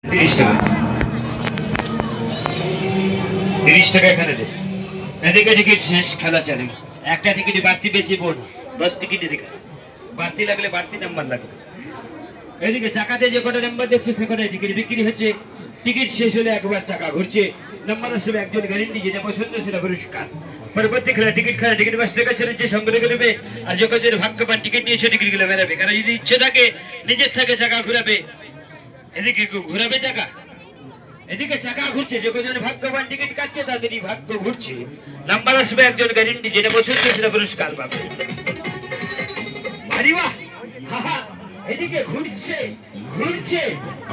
30 টাকা 30 টাকা এখানে দে। এদিকে টিকিট শেষ, খেলা চালু। একটা টিকিটে বাড়তি বেঁচে পড়, 10 টিকিট এদিকে বাড়তি লাগলে বাড়তি নাম্বার লাগবে। এদিকে চাকাতে যে কটা নাম্বার দেখছে সে কটাই টিকিট বিক্রি হচ্ছে। টিকিট শেষ হলে একবার চাকা ঘুরছে। নাম্বার আসলে একজন গ্যারেন্টি, যেটা পছন্দ সেটা পুরস্কার। পরবর্তী খেলা টিকিট খেলা, টিকিট বাস থেকে ছেড়েছে সঙ্গে রেখে দেবে। আর যখন ভাগ্যবান টিকিট নিয়েছে টিকিট গুলো বেরাবে, কারণ যদি ইচ্ছে থাকে নিজের থেকে চাকা ঘুরাবে। এদিকে ঘুরাবে চাকা, এদিকে চাকা ঘুরছে, যে কজন ভাগ্যবান টিকিট কাটছে তাদেরই ভাগ্য ঘুরছে। নাম্বার আসবে একজন গ্যারেন্টি, যেটা পছন্দ সেটা পুরস্কার পাবে। আরে বাহ, এদিকে ঘুরছে ঘুরছে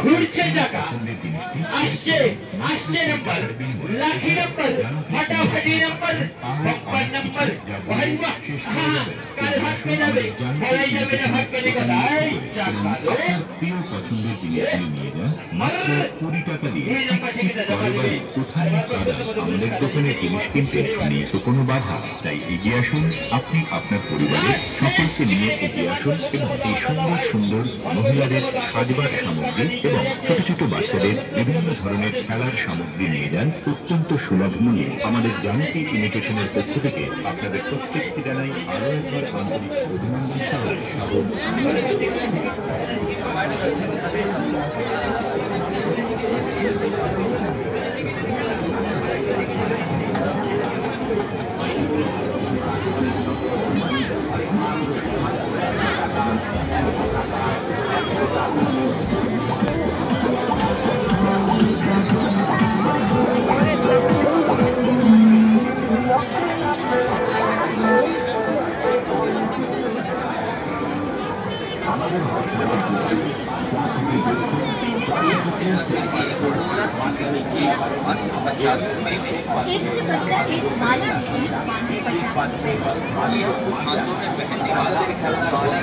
ঘুরছে চাকা, আসছে আসছে নাম্বার, লাঠি নাম্বার, ফাটাফাটি নাম্বার, বাপ্পার নাম্বার। ভাই বাহ, কার ভাগ পেয়ে যাবে, বলাই যাবে না ভাগ পেলে কথা। এই চাকা প্রিয় পছন্দের জিনিসগুলি নিয়ে যান মাত্র 20 টাকা দিয়ে। চিকচিক করে বাড়ি কোথায় কাদা, আমাদের দোকানের জিনিস কিনতে নেই তো কোনো বাধা। তাই এগিয়ে আসুন, আপনি আপনার পরিবারের সকলকে নিয়ে এগিয়ে আসুন এবং এই সুন্দর সুন্দর মহিলাদের সাজবার সামগ্রী এবং ছোট ছোট বাচ্চাদের বিভিন্ন ধরনের খেলার সামগ্রী নিয়ে যান অত্যন্ত সুলভ মূল্যে। আমাদের জানতি ইমিটেশনের পক্ষ থেকে আপনাদের প্রত্যেককে জানাই আরো একবার আন্তরিক অভিনন্দন সহ স্বাগত। एक से बढ़कर एक माला लीजिए, मात्र 50 रुपए। हाथों में पहनने वाला माला